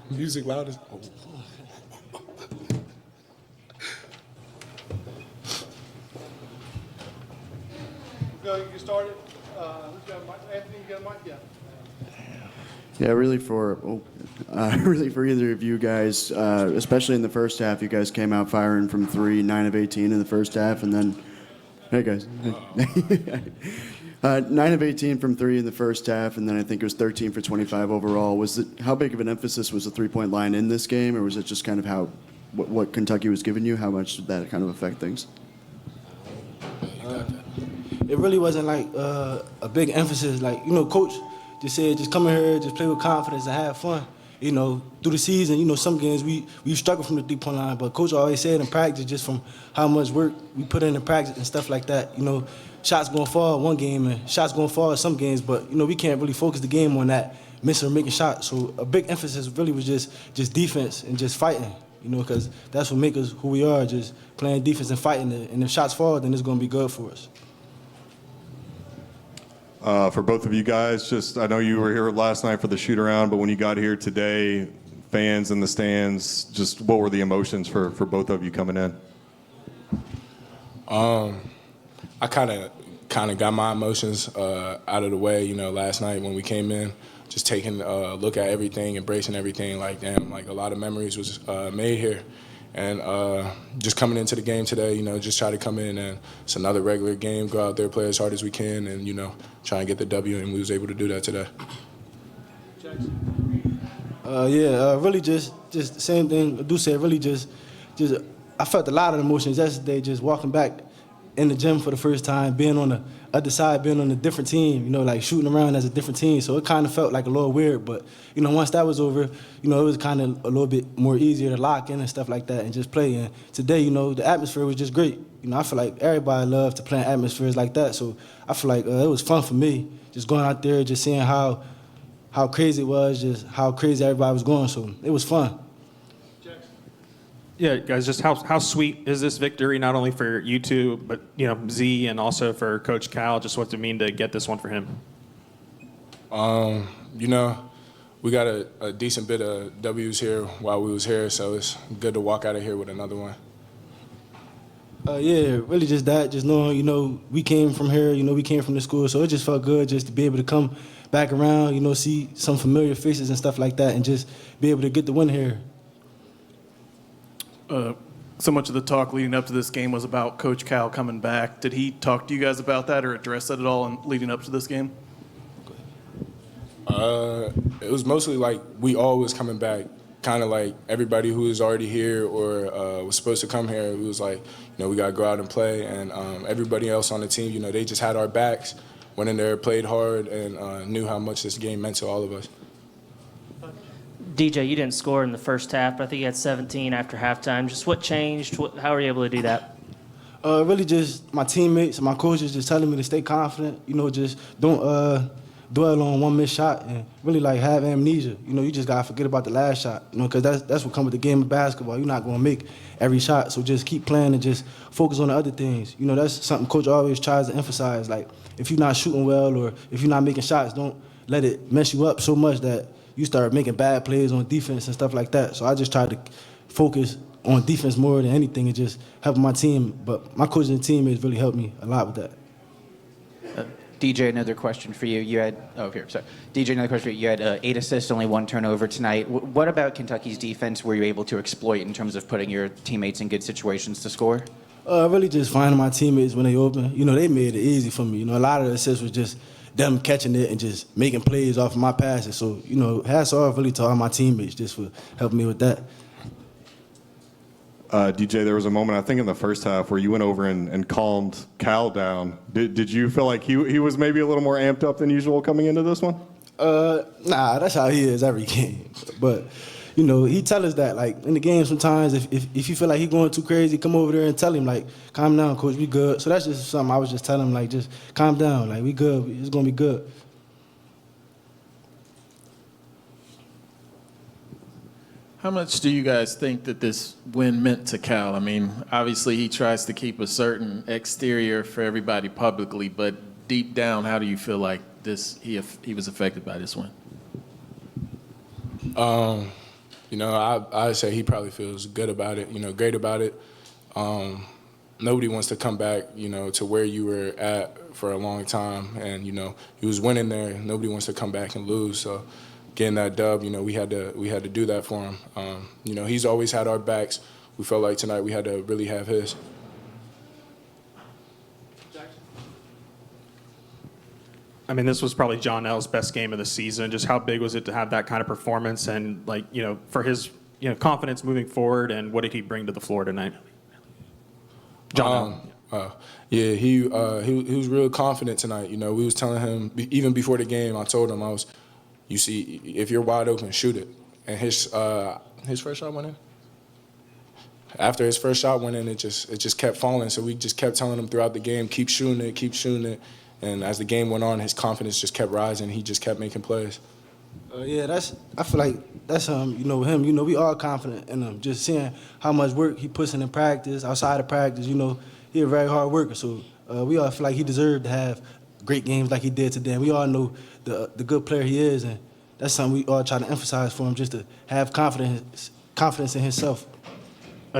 Music loud as. Oh. Go, you can start it. Anthony, you got a mic? Yeah. Yeah, really for either of you guys, especially in the first half, you guys came out firing from 3, 9 of 18 in the first half, and then, hey guys, 9 of 18 from 3 in the first half, and then I think it was 13 for 25 overall. How big of an emphasis was the three-point line in this game, or was it just kind of what Kentucky was giving you? How much did that kind of affect things? It really wasn't like a big emphasis. Like, Coach just said, just come in here, just play with confidence and have fun. Through the season, some games we struggle from the three-point line, but Coach always said in practice, just from how much work we put in practice and stuff like that, shots going to fall one game and shots going to fall some games, but, we can't really focus the game on that, missing or making shots. So a big emphasis really was just defense and just fighting, because that's what makes us who we are, just playing defense and fighting. And if shots fall, then it's going to be good for us. For both of you guys, I know you were here last night for the shoot-around, but when you got here today, fans in the stands, just what were the emotions for both of you coming in? I kind of got my emotions out of the way, last night when we came in, just taking a look at everything, embracing everything, like, damn, like a lot of memories was made here. And just coming into the game today, just try to come in and it's another regular game, go out there, play as hard as we can, and, try and get the W, and we was able to do that today. Really just the same thing Adou said, really just I felt a lot of emotions yesterday just walking back in the gym for the first time, being on the other side, being on a different team, like shooting around as a different team. So it kind of felt like a little weird, but, once that was over, it was kind of a little bit more easier to lock in and stuff like that and just play. And today, the atmosphere was just great. I feel like everybody loved to play in atmospheres like that. So I feel like it was fun for me, just going out there, just seeing how crazy it was, just how crazy everybody was going. So it was fun. Yeah, guys, just how sweet is this victory, not only for you two, but, Z and also for Coach Cal? Just what's it mean to get this one for him? We got a decent bit of W's here while we was here, so it's good to walk out of here with another one. Really just that, just knowing, we came from here, we came from the school, so it just felt good just to be able to come back around, see some familiar faces and stuff like that, and just be able to get the win here. So much of the talk leading up to this game was about Coach Cal coming back. Did he talk to you guys about that or address that at all in leading up to this game? It was mostly like we all was coming back, kind of like everybody who was already here or was supposed to come here. It was like, we got to go out and play, and everybody else on the team, they just had our backs, went in there, played hard, and knew how much this game meant to all of us. DJ, you didn't score in the first half, but I think you had 17 after halftime. Just what changed? How were you able to do that? Really just my teammates and my coaches just telling me to stay confident, just don't dwell on one missed shot and really like have amnesia. You just got to forget about the last shot, because that's what comes with the game of basketball. You're not going to make every shot, so just keep playing and just focus on the other things. That's something Coach always tries to emphasize. Like, if you're not shooting well or if you're not making shots, don't let it mess you up so much that you start making bad plays on defense and stuff like that. So I just try to focus on defense more than anything and just help my team. But my coaching and teammates really helped me a lot with that. DJ, another question for you. DJ, another question for you. You had 8 assists, only 1 turnover tonight. What about Kentucky's defense were you able to exploit in terms of putting your teammates in good situations to score? Really just finding my teammates when they open. They made it easy for me. A lot of the assists was just them catching it and just making plays off of my passes. So, hats off really to all my teammates just for helping me with that. DJ, there was a moment, I think in the first half, where you went over and calmed Cal down. Did you feel like he was maybe a little more amped up than usual coming into this one? Nah, that's how he is every game. But, he tell us that, like, in the game sometimes, if you feel like he's going too crazy, come over there and tell him, like, calm down, coach, we good. So that's just something I was just telling him, like, just calm down, like, we good, it's going to be good. How much do you guys think that this win meant to Cal? I mean, obviously he tries to keep a certain exterior for everybody publicly, but deep down, how do you feel like he was affected by this win? You know, I say he probably feels good about it, you know, great about it. Nobody wants to come back, you know, to where you were at for a long time. And, you know, he was winning there. Nobody wants to come back and lose. So getting that dub, you know, we had to do that for him. You know, he's always had our backs. We felt like tonight we had to really have his. I mean, this was probably John L's best game of the season. Just how big was it to have that kind of performance and, like, you know, for his, you know, confidence moving forward, and what did he bring to the floor tonight? John L. Yeah, he was real confident tonight. You know, we was telling him, even before the game, I told him, you see, if you're wide open, shoot it. And his first shot went in. After his first shot went in, it just kept falling. So we just kept telling him throughout the game, keep shooting it, keep shooting it. And as the game went on, his confidence just kept rising. He just kept making plays. Yeah, I feel like that's you know, him. You know, we all confident in him. Just seeing how much work he puts in practice, outside of practice. You know, he a very hard worker. So we all feel like he deserved to have great games like he did today. And we all know the good player he is, and that's something we all try to emphasize for him, just to have confidence in himself.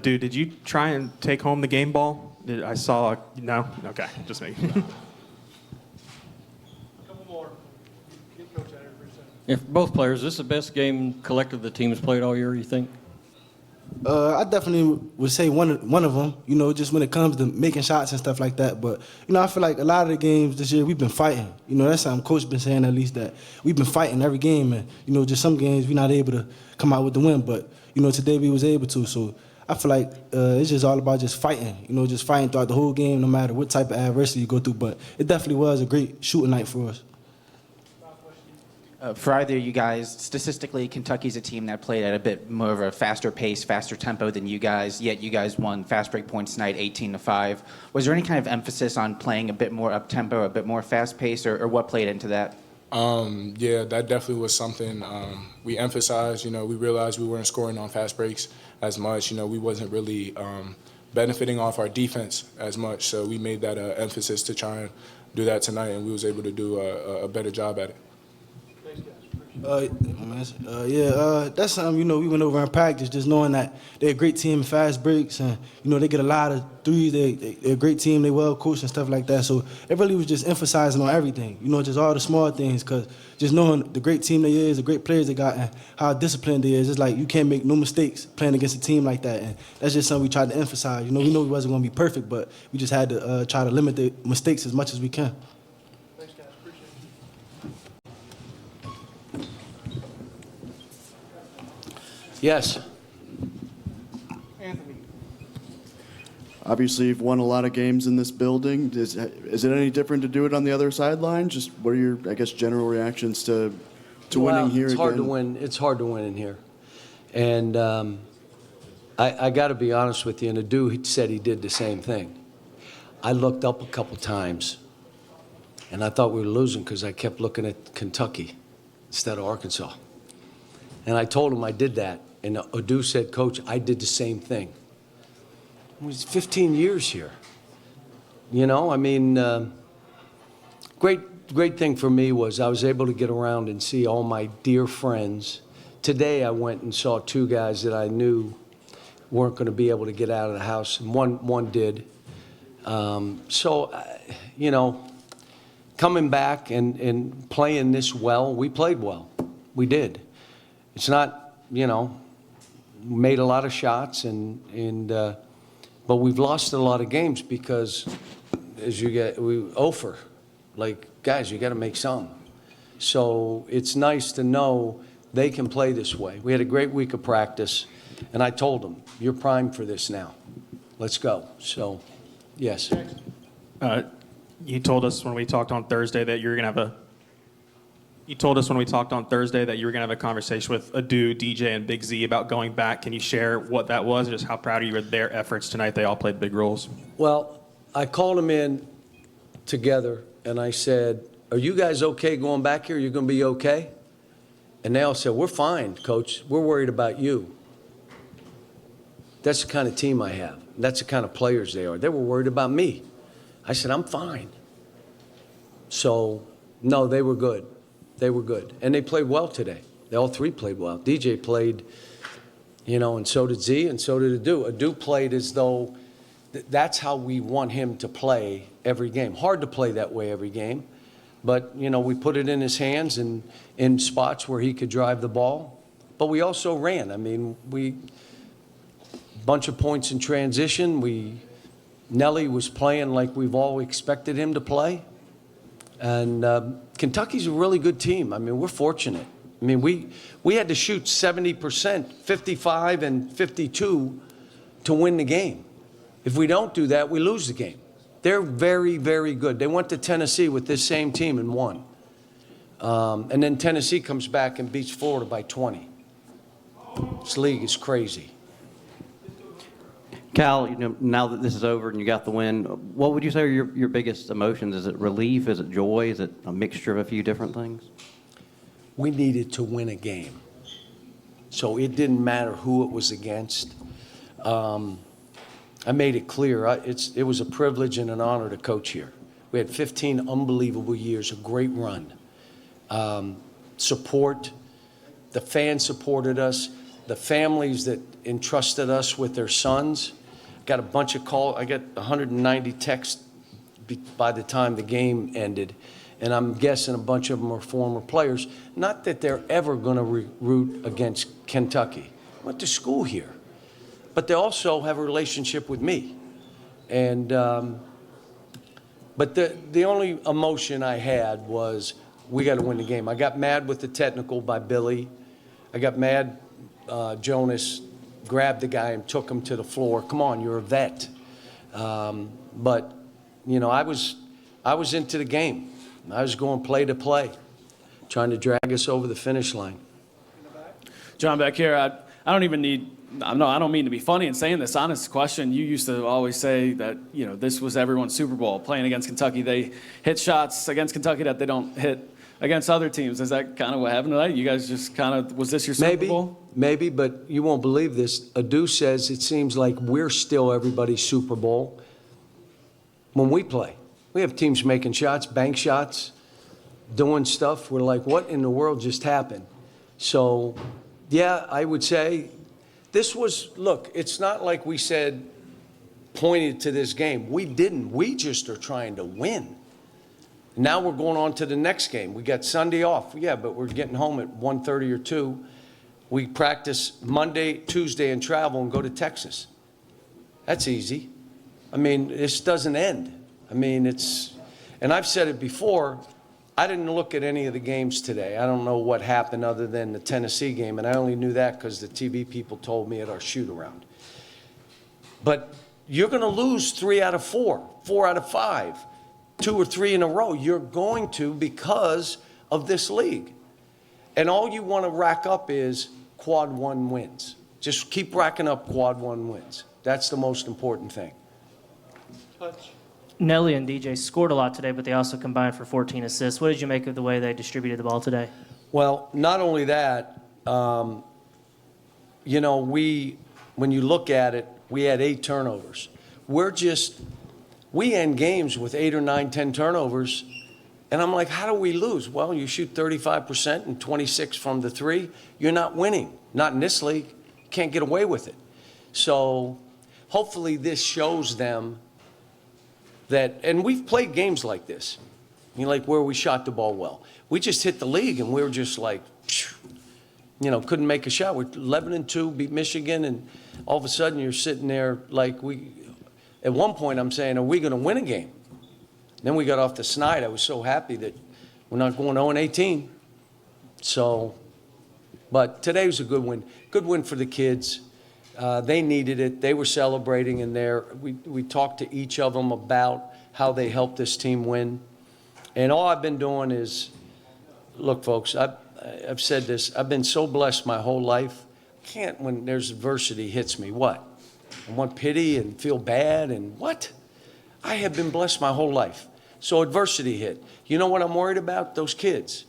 Dude, did you try and take home the game ball? I saw. No? Okay, just me. If both players, this is the best game collective the team has played all year, you think? I definitely would say one of them, you know, just when it comes to making shots and stuff like that. But, you know, I feel like a lot of the games this year we've been fighting. You know, that's something Coach been saying, at least, that we've been fighting every game. And, you know, just some games we're not able to come out with the win. But, you know, today we was able to. So I feel like it's just all about just fighting, you know, just fighting throughout the whole game, no matter what type of adversity you go through. But it definitely was a great shooting night for us. For either of you guys, statistically, Kentucky's a team that played at a bit more of a faster pace, faster tempo than you guys, yet you guys won fast break points tonight, 18-5. Was there any kind of emphasis on playing a bit more up-tempo, a bit more fast-paced, or what played into that? Yeah, that definitely was something we emphasized. You know, we realized we weren't scoring on fast breaks as much. You know, we wasn't really benefiting off our defense as much, so we made that emphasis to try and do that tonight, and we was able to do a better job at it. That's something, you know, we went over in practice, just knowing that they're a great team in fast breaks, and, you know, they get a lot of threes. They're a great team. They well coached and stuff like that. So it really was just emphasizing on everything, you know, just all the small things, because just knowing the great team they is, the great players they got, and how disciplined they is, it's like you can't make no mistakes playing against a team like that. And that's just something we tried to emphasize. You know, we know we wasn't going to be perfect, but we just had to try to limit the mistakes as much as we can. Thanks, guys. Appreciate it. Yes. Anthony. Obviously, you've won a lot of games in this building. Is it any different to do it on the other sideline? Just what are your, I guess, general reactions to winning here it's again? hard to win. It's hard to win in here. And I got to be honest with you, and Adou said he did the same thing. I looked up a couple times, and I thought we were losing because I kept looking at Kentucky instead of Arkansas. And I told him I did that. And Adou said, Coach, I did the same thing. It was 15 years here. You know, I mean, great thing for me was I was able to get around and see all my dear friends. Today I went and saw two guys that I knew weren't going to be able to get out of the house, and one did. You know, coming back and playing this well, we played well. We did. It's not, you know, made a lot of shots, but we've lost a lot of games because we offer. Like, guys, you got to make some. So it's nice to know they can play this way. We had a great week of practice, and I told them, you're primed for this now. Let's go. So, yes. You told us when we talked on Thursday that you were going to have a conversation with Adou, DJ, and Big Z about going back. Can you share what that was, just how proud of you of their efforts tonight? They all played big roles. Well, I called them in together, and I said, are you guys okay going back here? You're going to be okay? And they all said, we're fine, Coach. We're worried about you. That's the kind of team I have. That's the kind of players they are. They were worried about me. I said, I'm fine. So, no, they were good. They were good. And they played well today. They all three played well. DJ played, and so did Z, and so did Adou. Adou played as though that's how we want him to play every game. Hard to play that way every game, but, we put it in his hands and in spots where he could drive the ball. But we also ran. I mean, bunch of points in transition. Nelly was playing like we've all expected him to play. And Kentucky's a really good team. I mean, we're fortunate. I mean, we had to shoot 70%, 55 and 52 to win the game. If we don't do that, we lose the game. They're very, very good. They went to Tennessee with this same team and won. And then Tennessee comes back and beats Florida by 20. This league is crazy. Cal, now that this is over and you got the win, what would you say are your biggest emotions? Is it relief? Is it joy? Is it a mixture of a few different things? We needed to win a game. So it didn't matter who it was against. I made it clear. It was a privilege and an honor to coach here. We had 15 unbelievable years, a great run. Support. The fans supported us. The families that entrusted us with their sons. Got a bunch of calls. I got 190 texts by the time the game ended. And I'm guessing a bunch of them are former players. Not that they're ever going to root against Kentucky. I went to school here. But they also have a relationship with me. And, but the only emotion I had was we got to win the game. I got mad with the technical by Billy. I got mad. Jonas grabbed the guy and took him to the floor. Come on, you're a vet. But, I was into the game. I was going play to play, trying to drag us over the finish line. John, back here, I don't even need, I don't mean to be funny in saying this. Honest question, you used to always say that, this was everyone's Super Bowl. Playing against Kentucky, they hit shots against Kentucky that they don't hit against other teams. Is that kind of what happened tonight? You guys just kind of, was this your Super Bowl? Maybe, but you won't believe this. Adou says it seems like we're still everybody's Super Bowl when we play. We have teams making shots, bank shots, doing stuff. We're like, what in the world just happened? So, yeah, I would say this was, look, it's not like we said, pointed to this game. We didn't. We just are trying to win. Now we're going on to the next game. We got Sunday off. Yeah, but we're getting home at 1:30 or 2. We practice Monday, Tuesday, and travel and go to Texas. That's easy. I mean, this doesn't end. I mean, and I've said it before, I didn't look at any of the games today. I don't know what happened other than the Tennessee game, and I only knew that because the TV people told me at our shoot-around. But you're going to lose 3 out of 4, 4 out of 5, 2 or 3 in a row. You're going to because of this league. And all you want to rack up is quad 1 wins. Just keep racking up quad 1 wins. That's the most important thing. Touch. Nelly and DJ scored a lot today, but they also combined for 14 assists. What did you make of the way they distributed the ball today? Well, not only that, when you look at it, we had 8 turnovers. We end games with 8 or 9, 10 turnovers, and I'm like, how do we lose? Well, you shoot 35% and 26 from the 3. You're not winning. Not in this league. You can't get away with it. So hopefully this shows them that, and we've played games like this, like where we shot the ball well. We just hit the league and we were just like, couldn't make a shot. We're 11-2, beat Michigan, and all of a sudden you're sitting there like at one point I'm saying, are we going to win a game? Then we got off the snide. I was so happy that we're not going 0-18. So, but today was a good win. Good win for the kids. They needed it. They were celebrating in there. We talked to each of them about how they helped this team win. And all I've been doing is, look, folks, I've said this. I've been so blessed my whole life. I can't, when there's adversity hits me, what? I want pity and feel bad and what? I have been blessed my whole life. So adversity hit. You know what I'm worried about? Those kids.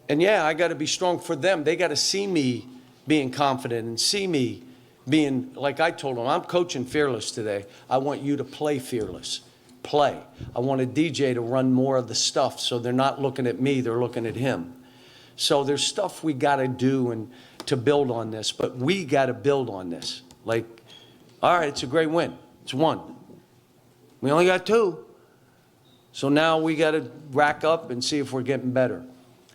And yeah, I got to be strong for them. They got to see me being confident and see me being, like I told them, I'm coaching fearless today. I want you to play fearless. Play. I want a DJ to run more of the stuff so they're not looking at me, they're looking at him. So there's stuff we got to do and to build on this, but we got to build on this. Like, all right, it's a great win. It's one. We only got two. So now we got to rack up and see if we're getting better.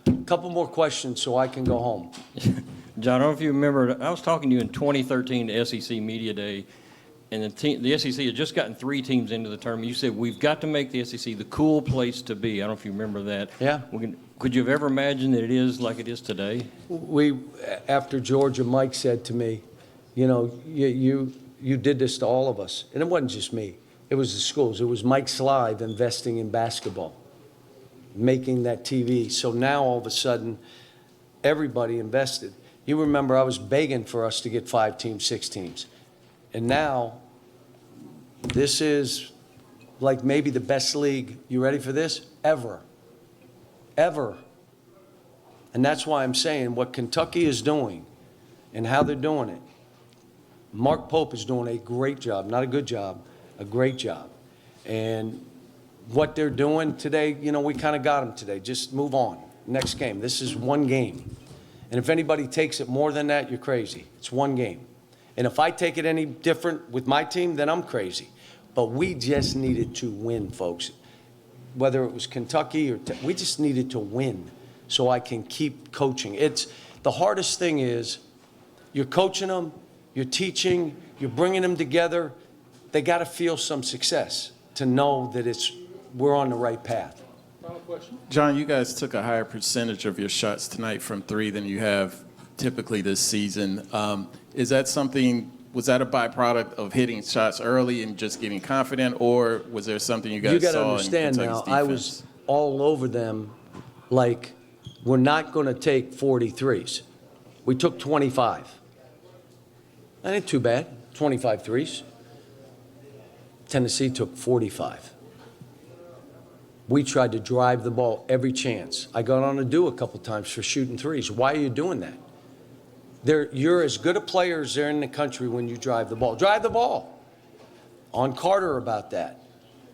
A couple more questions so I can go home. John, I don't know if you remember, I was talking to you in 2013, the SEC Media Day, and the SEC had just gotten 3 teams into the tournament. You said, we've got to make the SEC the cool place to be. I don't know if you remember that. Yeah. Could you have ever imagined that it is like it is today? After Georgia, Mike said to me, you know, you did this to all of us. And it wasn't just me. It was the schools. It was Mike Slive investing in basketball, making that TV. So now all of a sudden, everybody invested. You remember I was begging for us to get 5 teams, 6 teams. And now, this is like maybe the best league, you ready for this? Ever. Ever. And that's why I'm saying what Kentucky is doing and how they're doing it. Mark Pope is doing a great job, not a good job, a great job. And what they're doing today, you know, we kind of got them today. Just move on. Next game. This is one game. And if anybody takes it more than that, you're crazy. It's one game. And if I take it any different with my team, then I'm crazy. But we just needed to win, folks. Whether it was Kentucky or we just needed to win so I can keep coaching. It's the hardest thing is you're coaching them, you're teaching, you're bringing them together. They got to feel some success to know that we're on the right path. Final question. John, you guys took a higher percentage of your shots tonight from 3 than you have typically this season. Is that something, was that a byproduct of hitting shots early and just getting confident, or was there something you guys You got to saw understand in now, Kentucky's I defense? was all over them like we're not going to take 43s. We took 25. That ain't too bad, 25 threes. Tennessee took 45. We tried to drive the ball every chance. I got on Adou a couple times for shooting threes. Why are you doing that? You're as good a player as there in the country when you drive the ball. Drive the ball. On Carter about that.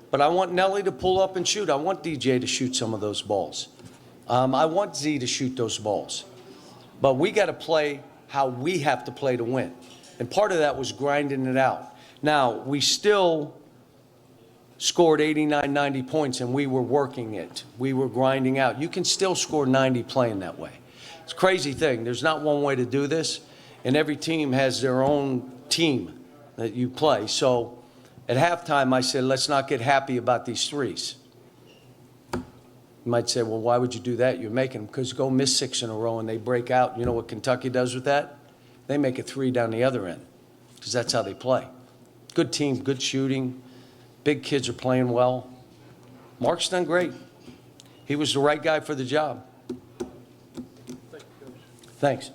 But I want Nelly to pull up and shoot. I want DJ to shoot some of those balls. I want Z to shoot those balls. But we got to play how we have to play to win. And part of that was grinding it out. Now, we still scored 89, 90 points, and we were working it. We were grinding out. You can still score 90 playing that way. It's a crazy thing. There's not one way to do this, and every team has their own team that you play. So at halftime, I said, let's not get happy about these threes. You might say, well, why would you do that? You're making them because go miss 6 in a row and they break out. You know what Kentucky does with that? They make a 3 down the other end because that's how they play. Good team, good shooting. Big kids are playing well. Mark's done great. He was the right guy for the job. Thanks.